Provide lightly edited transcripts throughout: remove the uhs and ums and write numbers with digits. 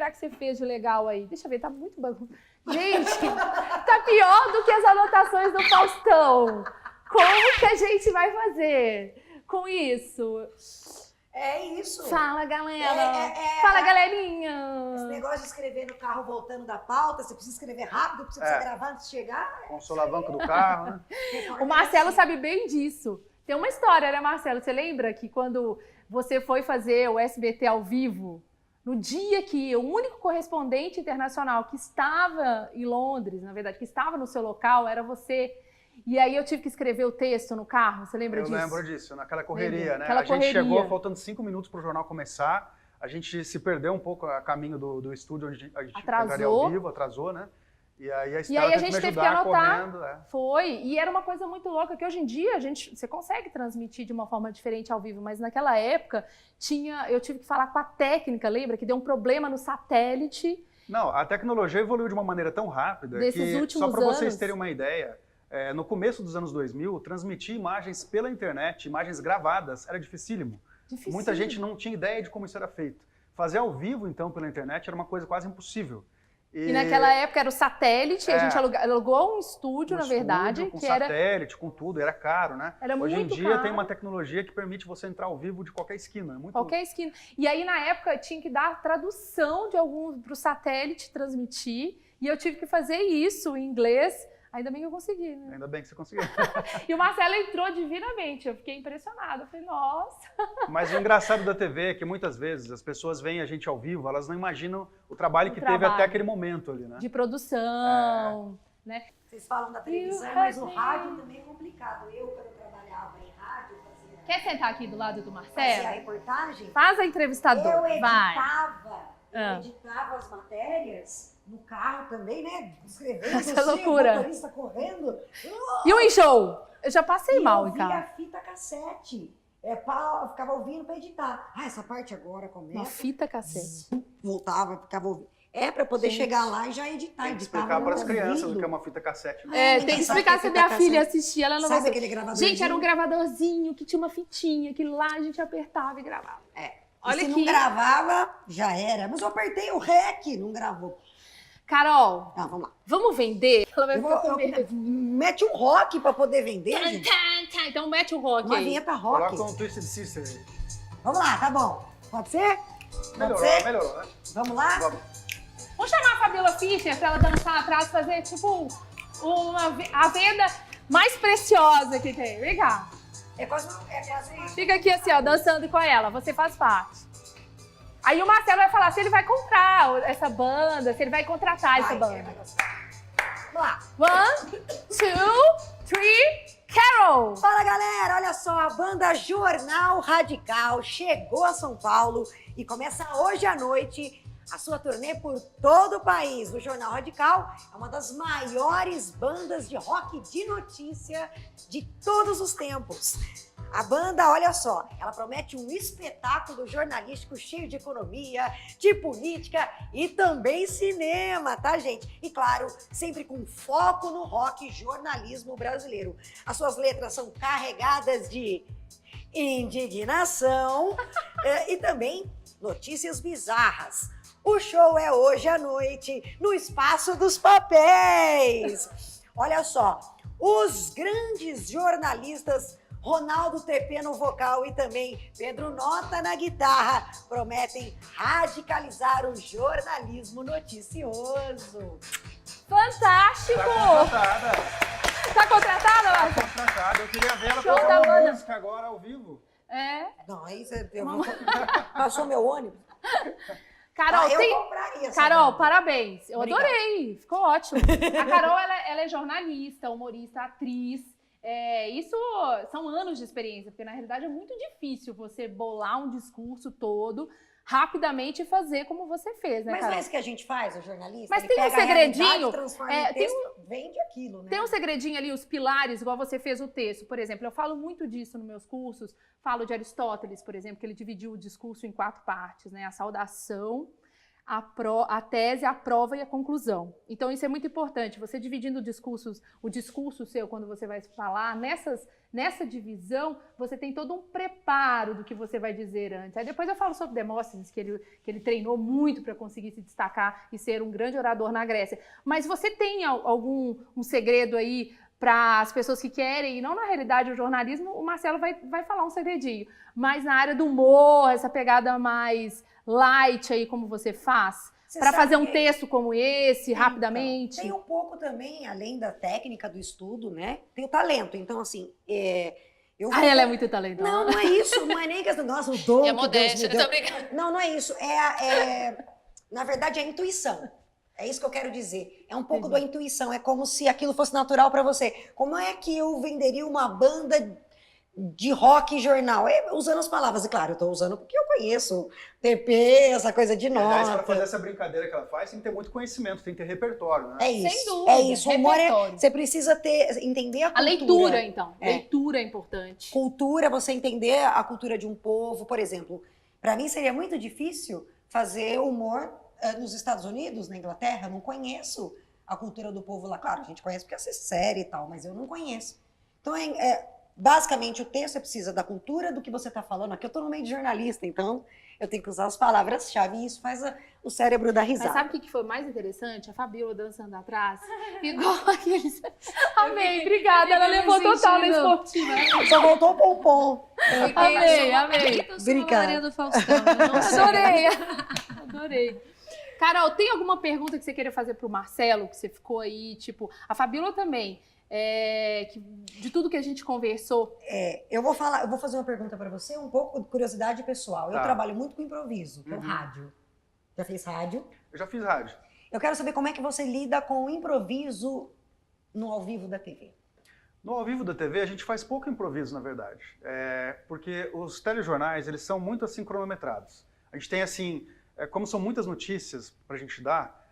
será que você fez de legal aí? Deixa eu ver, tá muito bagunçado. Gente, tá pior do que as anotações do Faustão. Como que a gente vai fazer com isso? É isso. Fala, galera. Fala, galerinha. Esse negócio de escrever no carro voltando da pauta, você precisa escrever rápido, você precisa gravar antes de chegar. Com o solavanco do carro, né? O Marcelo sabe bem disso. Tem uma história, né, Marcelo? Você lembra que quando você foi fazer o SBT ao vivo, no dia que o único correspondente internacional que estava em Londres, na verdade, que estava no seu local, era você. E aí eu tive que escrever o texto no carro, você lembra disso? Eu lembro disso, naquela correria, né? Aquela gente chegou correria. faltando 5 minutos para o jornal começar, a gente se perdeu um pouco a caminho do estúdio onde a gente entraria ao vivo, atrasou, né? E aí a Estela teve que me ajudar correndo. Foi, e era uma coisa muito louca, que hoje em dia você consegue transmitir de uma forma diferente ao vivo, mas naquela época eu tive que falar com a técnica, lembra? Que deu um problema no satélite. Não, a tecnologia evoluiu de uma maneira tão rápida que, só para vocês terem uma ideia, no começo dos anos 2000, transmitir imagens pela internet, imagens gravadas, era dificílimo. Muita gente não tinha ideia de como isso era feito. Fazer ao vivo, então, pela internet era uma coisa quase impossível. E naquela época era o satélite, a gente alugou um estúdio, na verdade. Com satélite, com tudo, era caro, né? Era muito caro. Hoje em dia caro. Tem uma tecnologia que permite você entrar ao vivo de qualquer esquina. Qualquer esquina. E aí, na época, tinha que dar tradução de algum para o satélite transmitir, e eu tive que fazer isso em inglês. Ainda bem que eu consegui, né? Ainda bem que você conseguiu. E o Marcelo entrou divinamente, eu fiquei impressionada. Eu falei, nossa. Mas o engraçado da TV é que muitas vezes as pessoas veem a gente ao vivo, elas não imaginam o trabalho que teve até aquele momento ali, né? De produção, né? Vocês falam da televisão, mas o rádio também é complicado. Quando eu trabalhava em rádio, fazia... Quer sentar aqui do lado do Marcelo? Fazia a reportagem. Faz a entrevistadora, eu editava as matérias no carro também, né? Escrevendo, essa loucura. O motorista correndo. E o enxow? Eu já passei mal em casa. casa. Eu via fita cassete. Eu ficava ouvindo para editar. Essa parte agora começa. Uma fita cassete. Voltava, ficava ouvindo. Para poder chegar lá e já editar. Tem que explicar para as crianças o que é uma fita cassete. Tem que explicar se a minha filha assistir. Ela não Sabe vai aquele gravadorzinho? Gente, era um gravadorzinho que tinha uma fitinha, que lá a gente apertava e gravava. Olha, se não gravava, já era. Mas eu apertei o REC, não gravou. Carol, vamos lá. Vamos vender? Ela vai ficar com medo. Mete um rock pra poder vender, gente. Então mete o rock Uma aí. vinheta rock. Coloca um Twisted Sister aí. Vamos lá, tá bom. Pode ser? Melhorou, né? Vamos lá? Vamos chamar a Fabiola Fischer pra ela dançar atrás, fazer tipo a venda mais preciosa que tem. Vem cá. Fica aqui assim, ó, dançando com ela. Você faz parte. Aí o Marcelo vai falar se ele vai comprar essa banda, se ele vai contratar essa banda. Vamos lá. 1, 2, 3, Carol! Fala, galera! Olha só, a banda Jornal Radical chegou a São Paulo e começa hoje à noite a sua turnê por todo o país. O Jornal Radical é uma das maiores bandas de rock de notícia de todos os tempos. A banda, olha só, ela promete um espetáculo jornalístico cheio de economia, de política e também cinema, tá, gente? E claro, sempre com foco no rock e jornalismo brasileiro. As suas letras são carregadas de indignação e também notícias bizarras. O show é hoje à noite no Espaço dos Papéis. Olha só, os grandes jornalistas Ronaldo TP no vocal e também Pedro Nota na guitarra prometem radicalizar o jornalismo noticioso. Fantástico! Tá contratada, Marcelo? Tá contratada. Eu queria ver ela Show tocar da uma banda. música agora ao vivo. Não, aí você... Passou meu ônibus. Carol, eu compraria essa Carol, banda. parabéns. Eu Obrigada. Adorei. Ficou ótimo. A Carol, ela é jornalista, humorista, atriz. Isso são anos de experiência, porque na realidade é muito difícil você bolar um discurso todo rapidamente e fazer como você fez, né, Mas Carol? não é isso que a gente faz, o jornalista? Mas ele tem um pega a segredinho, realidade, transforma em texto, vende aquilo, né? Tem um segredinho ali, os pilares, igual você fez o texto. Por exemplo, eu falo muito disso nos meus cursos, falo de Aristóteles, por exemplo, que ele dividiu o discurso em 4 partes, né? A saudação, a tese, a prova e a conclusão. Então, isso é muito importante. Você dividindo o discurso seu, quando você vai falar, nessa divisão, você tem todo um preparo do que você vai dizer antes. Aí depois eu falo sobre Demóstenes, que ele treinou muito para conseguir se destacar e ser um grande orador na Grécia. Mas você tem um segredo aí para as pessoas que querem, e não na realidade o jornalismo, o Marcelo vai falar um segredinho, mas na área do humor, essa pegada mais light aí, como você faz, para fazer um texto como esse, rapidamente? Tem um pouco também, além da técnica, do estudo, né? Tem o talento. Então, assim, ela é muito talentosa. Não é isso. Não é nem questão, nossa, o dom é modéstia, Deus me tô brincando. Não é isso. Na verdade, é a intuição. É isso que eu quero dizer. É um pouco da intuição. É como se aquilo fosse natural para você. Como é que eu venderia uma banda de rock jornal? Usando as palavras. E claro, eu estou usando porque eu conheço TP, essa coisa de nota. Para fazer essa brincadeira que ela faz, tem que ter muito conhecimento, tem que ter repertório, né? É isso. Sem dúvida. É isso. O humor você precisa entender a cultura. A leitura, então. Leitura é importante. Cultura, você entender a cultura de um povo. Por exemplo, para mim seria muito difícil fazer humor nos Estados Unidos, na Inglaterra. Eu não conheço a cultura do povo lá. Claro, a gente conhece porque assiste série e tal, mas eu não conheço. Então, basicamente, o texto você precisa da cultura do que você está falando. Aqui eu estou no meio de jornalista, então eu tenho que usar as palavras-chave e isso faz o cérebro dar risada. Mas sabe o que foi mais interessante? A Fabiola dançando atrás, igual aqueles... Amei, obrigada, ela levou total na esportiva. Só voltou o pompom. Amei. Obrigada. Do Faustão. Adorei. Carol, tem alguma pergunta que você queria fazer pro Marcelo, que você ficou aí, tipo... A Fabiola também. De tudo que a gente conversou. Eu vou fazer uma pergunta para você, um pouco de curiosidade pessoal. Eu trabalho muito com improviso, com rádio. Já fez rádio? Eu já fiz rádio. Eu quero saber como é que você lida com o improviso no ao vivo da TV. No ao vivo da TV, a gente faz pouco improviso, na verdade. Porque os telejornais, eles são muito assim cronometrados. A gente tem assim, como são muitas notícias para a gente dar,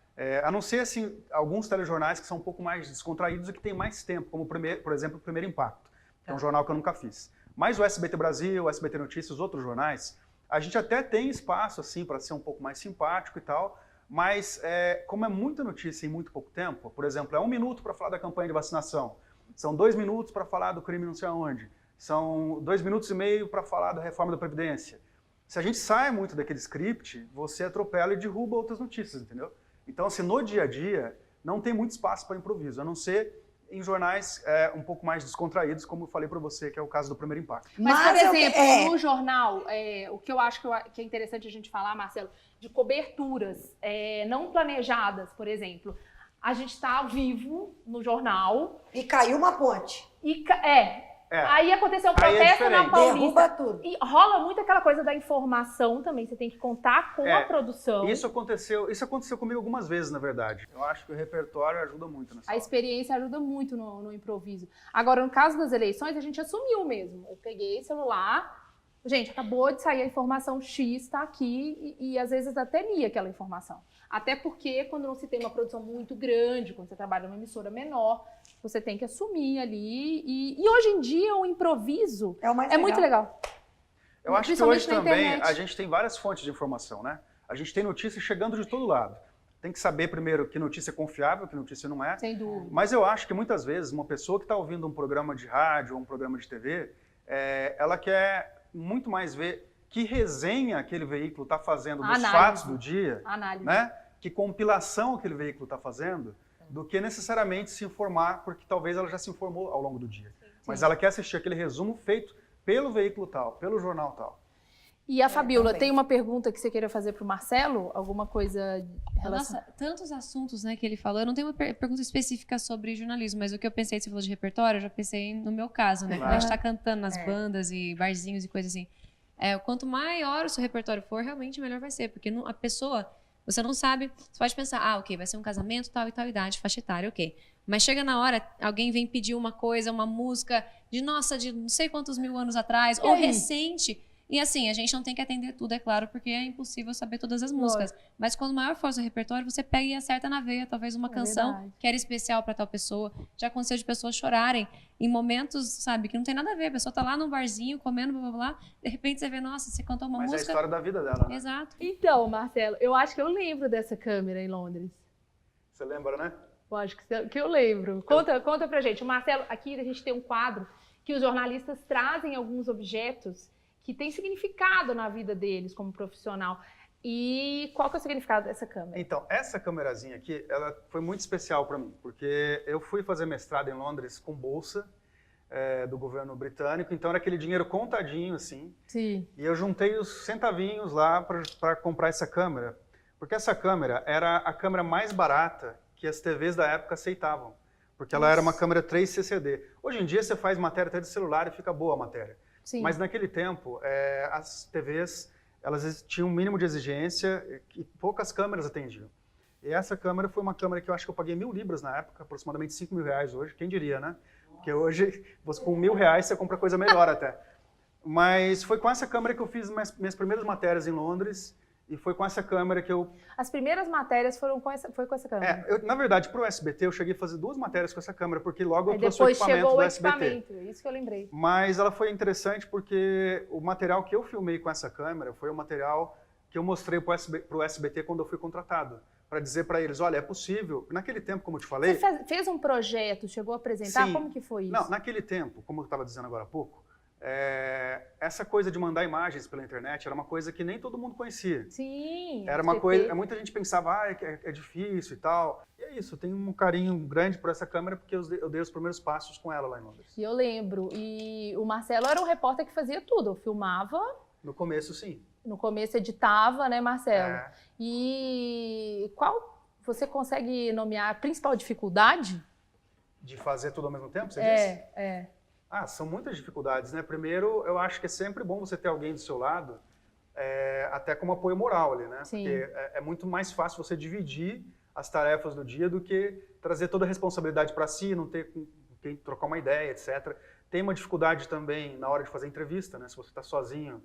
a não ser assim, alguns telejornais que são um pouco mais descontraídos e que tem mais tempo, como por exemplo o Primeiro Impacto, que é um jornal que eu nunca fiz. Mas o SBT Brasil, o SBT Notícias, os outros jornais, a gente até tem espaço assim para ser um pouco mais simpático e tal, mas como é muita notícia em muito pouco tempo, por exemplo, é 1 minuto para falar da campanha de vacinação, são 2 minutos para falar do crime não sei aonde, são 2 minutos e meio para falar da reforma da Previdência. Se a gente sai muito daquele script, você atropela e derruba outras notícias, entendeu? Então, assim, no dia a dia, não tem muito espaço para improviso, a não ser em jornais um pouco mais descontraídos, como eu falei para você, que é o caso do Primeiro Impacto. Mas por exemplo, no jornal, o que eu acho que é interessante a gente falar, Marcelo, de coberturas não planejadas, por exemplo. A gente está ao vivo no jornal. E caiu uma ponte. Aí aconteceu um protesto na Paulista. Derruba tudo. E rola muito aquela coisa da informação também, você tem que contar com a produção. Isso aconteceu comigo algumas vezes, na verdade. Eu acho que o repertório ajuda muito nessa hora. A experiência ajuda muito no improviso. Agora, no caso das eleições, a gente assumiu mesmo. Eu peguei celular, gente, acabou de sair a informação X, está aqui, e às vezes até lia aquela informação. Até porque quando não se tem uma produção muito grande, quando você trabalha numa emissora menor, você tem que assumir ali. E hoje em dia o improviso é muito legal. Eu acho que hoje também a gente tem várias fontes de informação, né? A gente tem notícias chegando de todo lado. Tem que saber primeiro que notícia é confiável, que notícia não é. Sem dúvida. Mas eu acho que muitas vezes uma pessoa que está ouvindo um programa de rádio ou um programa de TV, ela quer muito mais ver que resenha aquele veículo está fazendo dos fatos do dia, né? Que compilação aquele veículo está fazendo, do que necessariamente se informar, porque talvez ela já se informou ao longo do dia. Sim. Mas ela quer assistir aquele resumo feito pelo veículo tal, pelo jornal tal. E a Fabiola, tem uma pergunta que você queira fazer para o Marcelo? Alguma coisa relacionada? Nossa, tantos assuntos, né, que ele falou. Eu não tenho uma pergunta específica sobre jornalismo, mas o que eu pensei, você falou de repertório, eu já pensei no meu caso, né? Quando a gente está cantando nas bandas e barzinhos e coisas assim. Quanto maior o seu repertório for, realmente melhor vai ser, porque a pessoa, você não sabe, você pode pensar, ok, vai ser um casamento, tal e tal idade, faixa etária, ok. Mas chega na hora, alguém vem pedir uma coisa, uma música de não sei quantos mil anos atrás, ou recente. E assim, a gente não tem que atender tudo, é claro, porque é impossível saber todas as músicas. Mas quando maior for o seu repertório, você pega e acerta na veia, talvez uma canção verdade. que era especial para tal pessoa. Já aconteceu de pessoas chorarem em momentos, sabe, que não tem nada a ver. A pessoa tá lá num barzinho, comendo, blá, blá, blá. De repente você vê, nossa, você cantou uma Mas música... é a história da vida dela, né? Exato. Então, Marcelo, eu acho que eu lembro dessa câmera em Londres. Você lembra, né? Eu acho que eu lembro. Conta pra gente. O Marcelo, aqui a gente tem um quadro que os jornalistas trazem alguns objetos que têm significado na vida deles como profissional. E qual que é o significado dessa câmera? Então, essa câmerazinha aqui, ela foi muito especial para mim, porque eu fui fazer mestrado em Londres com bolsa do governo britânico, então era aquele dinheiro contadinho, assim. Sim. E eu juntei os centavinhos lá para comprar essa câmera, porque essa câmera era a câmera mais barata que as TVs da época aceitavam, porque ela era uma câmera 3 CCD. Hoje em dia você faz matéria até de celular e fica boa a matéria. Sim. Mas naquele tempo, as TVs elas tinham um mínimo de exigência e poucas câmeras atendiam. E essa câmera foi uma câmera que eu acho que eu paguei 1.000 libras na época, aproximadamente 5 mil reais hoje, quem diria, né? Porque hoje, com 1.000 reais, você compra coisa melhor até. Mas foi com essa câmera que eu fiz minhas primeiras matérias em Londres, e foi com essa câmera que eu... As primeiras matérias foi com essa câmera? Na verdade, para o SBT, eu cheguei a fazer 2 matérias com essa câmera, porque logo eu trouxe o depois equipamento chegou do o SBT. equipamento, isso que eu lembrei. Mas ela foi interessante porque o material que eu filmei com essa câmera foi o material que eu mostrei para o SBT quando eu fui contratado, para dizer para eles, olha, é possível. Naquele tempo, como eu te falei... Você fez um projeto, chegou a apresentar? Sim. Como que foi isso? Não, naquele tempo, como eu estava dizendo agora há pouco, essa coisa de mandar imagens pela internet era uma coisa que nem todo mundo conhecia. Sim. Era uma coisa, muita gente pensava, é difícil e tal. E é isso, eu tenho um carinho grande por essa câmera porque eu dei os primeiros passos com ela lá em Londres. E eu lembro. E o Marcelo era um repórter que fazia tudo. Eu filmava. No começo, sim. No começo editava, né, Marcelo? E qual você consegue nomear a principal dificuldade? De fazer tudo ao mesmo tempo, você disse? São muitas dificuldades, né? Primeiro, eu acho que é sempre bom você ter alguém do seu lado, até como apoio moral ali, né? Sim. Porque é muito mais fácil você dividir as tarefas do dia do que trazer toda a responsabilidade para si, não ter com quem trocar uma ideia, etc. Tem uma dificuldade também na hora de fazer entrevista, né? Se você está sozinho,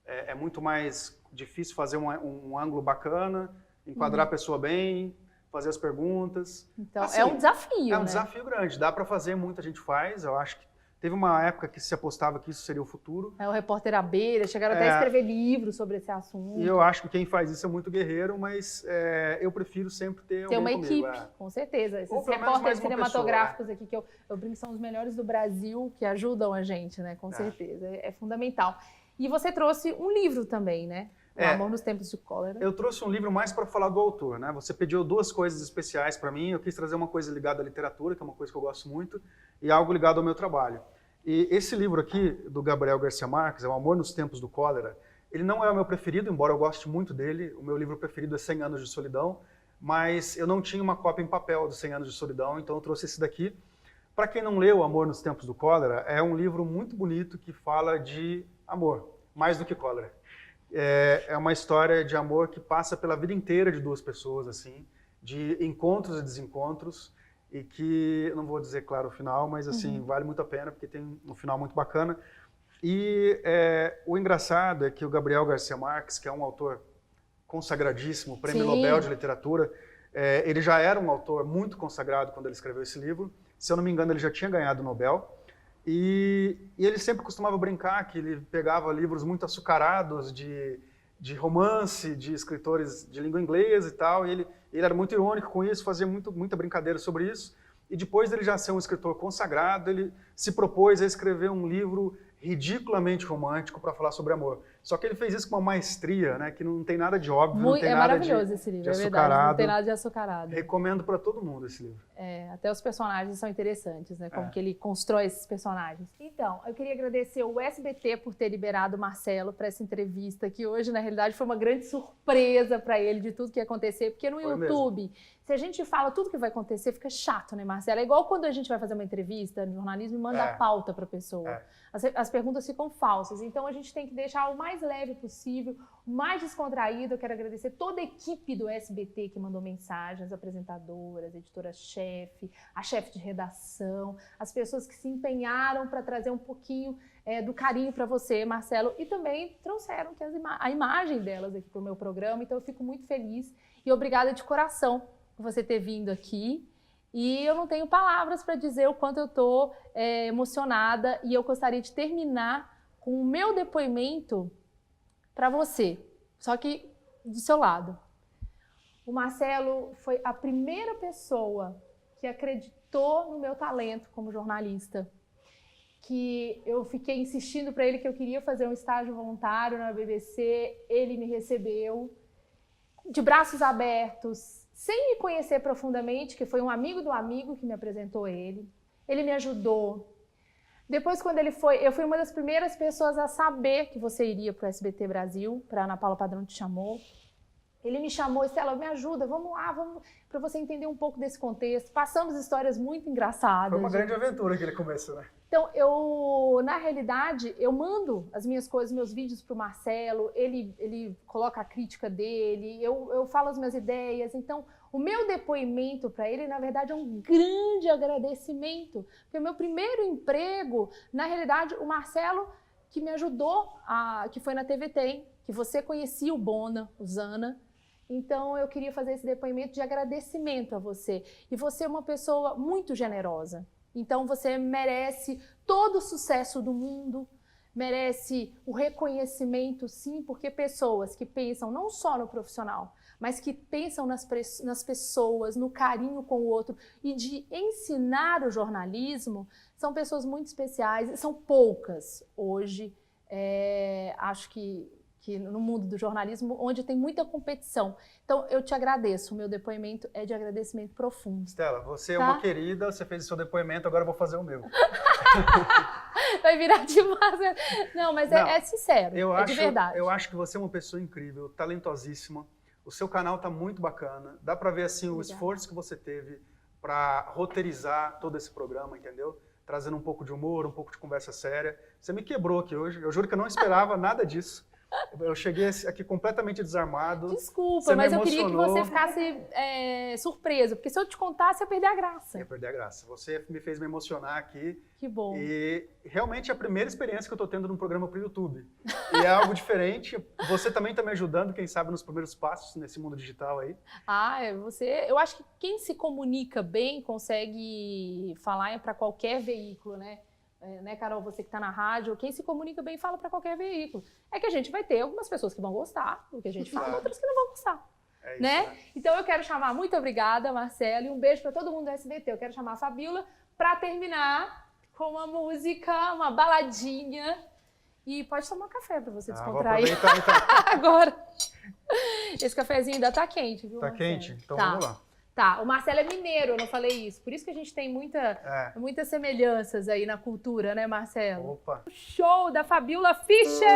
é muito mais difícil fazer um ângulo bacana, enquadrar a pessoa bem, fazer as perguntas. Então, assim, é um desafio, É um desafio grande. Dá para fazer, muita gente faz. Eu acho que teve uma época que se apostava que isso seria o futuro. O repórter à beira, chegaram até a escrever livros sobre esse assunto. E eu acho que quem faz isso é muito guerreiro, mas eu prefiro sempre ter alguém uma comigo, equipe, com certeza. Ou Esses pelo menos repórteres mais uma cinematográficos aqui, que eu brinco, são os melhores do Brasil, que ajudam a gente, né? Com certeza. É fundamental. E você trouxe um livro também, né? O Amor nos Tempos de Cólera. Eu trouxe um livro mais para falar do autor, né? Você pediu 2 coisas especiais para mim, eu quis trazer uma coisa ligada à literatura, que é uma coisa que eu gosto muito, e algo ligado ao meu trabalho. E esse livro aqui, do Gabriel Garcia Marques, é O Amor nos Tempos do Cólera, ele não é o meu preferido, embora eu goste muito dele. O meu livro preferido é 100 Anos de Solidão, mas eu não tinha uma cópia em papel de 100 Anos de Solidão, então eu trouxe esse daqui. Para quem não leu O Amor nos Tempos do Cólera, é um livro muito bonito que fala de amor, mais do que cólera. É uma história de amor que passa pela vida inteira de 2 pessoas, assim, de encontros e desencontros, e que, não vou dizer claro o final, mas assim, vale muito a pena, porque tem um final muito bacana. E o engraçado é que o Gabriel Garcia Marques, que é um autor consagradíssimo, Prêmio Nobel de Literatura, ele já era um autor muito consagrado quando ele escreveu esse livro. Se eu não me engano, ele já tinha ganhado o Nobel. E ele sempre costumava brincar que ele pegava livros muito açucarados de romance, de escritores de língua inglesa e tal, e ele era muito irônico com isso, fazia muita brincadeira sobre isso. E depois dele já ser um escritor consagrado, ele se propôs a escrever um livro ridiculamente romântico para falar sobre amor. Só que ele fez isso com uma maestria, né, que não tem nada de óbvio, não tem nada maravilhoso esse livro, é verdade, não tem nada de açucarado. Recomendo para todo mundo esse livro. Até os personagens são interessantes, né, como que ele constrói esses personagens. Então, eu queria agradecer o SBT por ter liberado o Marcelo para essa entrevista, que hoje, na realidade, foi uma grande surpresa para ele de tudo que ia acontecer, porque no YouTube, se a gente fala tudo que vai acontecer, fica chato, né, Marcelo? É igual quando a gente vai fazer uma entrevista no jornalismo e manda a pauta para a pessoa. As perguntas ficam falsas, então a gente tem que deixar o mais mais leve possível, o mais descontraído. Eu quero agradecer toda a equipe do SBT que mandou mensagens, apresentadoras, editora-chefe, a chefe de redação, as pessoas que se empenharam para trazer um pouquinho do carinho para você, Marcelo, e também trouxeram a imagem delas aqui para o meu programa. Então eu fico muito feliz e obrigada de coração por você ter vindo aqui. E eu não tenho palavras para dizer o quanto eu estou emocionada, e eu gostaria de terminar com o meu depoimento para você, só que do seu lado. O Marcelo foi a primeira pessoa que acreditou no meu talento como jornalista, que eu fiquei insistindo para ele que eu queria fazer um estágio voluntário na BBC, ele me recebeu de braços abertos, sem me conhecer profundamente, que foi um amigo do amigo que me apresentou ele. Ele me ajudou. Depois, quando ele foi, eu fui uma das primeiras pessoas a saber que você iria para o SBT Brasil, para a Ana Paula Padrão te chamou. Ele me chamou, Estela, me ajuda, vamos lá, para você entender um pouco desse contexto. Passamos histórias muito engraçadas. Foi uma grande aventura que ele começou, né? Então, na realidade, eu mando as minhas coisas, meus vídeos para o Marcelo, ele coloca a crítica dele, eu falo as minhas ideias. Então, o meu depoimento para ele, na verdade, é um grande agradecimento. Porque o meu primeiro emprego, na realidade, o Marcelo que me ajudou, que foi na TV Tem, que você conhecia o Bona, o Zana. Então, eu queria fazer esse depoimento de agradecimento a você. E você é uma pessoa muito generosa. Então, você merece todo o sucesso do mundo, merece o reconhecimento, sim, porque pessoas que pensam não só no profissional, mas que pensam nas pessoas, no carinho com o outro e de ensinar o jornalismo, são pessoas muito especiais, são poucas hoje, acho que no mundo do jornalismo, onde tem muita competição. Então, eu te agradeço. O meu depoimento é de agradecimento profundo. Estela, você é uma querida, você fez o seu depoimento, agora eu vou fazer o meu. Vai virar demais. Não, mas é sincero, de verdade. Eu acho que você é uma pessoa incrível, talentosíssima. O seu canal tá muito bacana. Dá para ver assim o esforço que você teve para roteirizar todo esse programa, entendeu? Trazendo um pouco de humor, um pouco de conversa séria. Você me quebrou aqui hoje. Eu juro que eu não esperava nada disso. Eu cheguei aqui completamente desarmado. Desculpa, mas eu queria que você ficasse surpreso, porque se eu te contasse, eu ia perder a graça. Ia perder a graça. Você me fez me emocionar aqui. Que bom. E realmente é a primeira experiência que eu estou tendo num programa para o YouTube. E é algo diferente. Você também está me ajudando, quem sabe, nos primeiros passos nesse mundo digital aí. Eu acho que quem se comunica bem consegue falar para qualquer veículo, né? Né, Carol, você que está na rádio, quem se comunica bem fala para qualquer veículo. É que a gente vai ter algumas pessoas que vão gostar do que a gente fala, outras que não vão gostar. É isso, né? Então eu quero chamar, muito obrigada, Marcelo, e um beijo para todo mundo do SBT. Eu quero chamar a Fabíola para terminar com uma música, uma baladinha. E pode tomar café para você descontrair. Vou aproveitar, então. Agora. Esse cafezinho ainda tá quente, viu, Tá Marcelo? quente? Então vamos lá. Tá, o Marcelo é mineiro, eu não falei isso. Por isso que a gente tem muitas semelhanças aí na cultura, né, Marcelo? Opa! Show da Fabíola Fischer!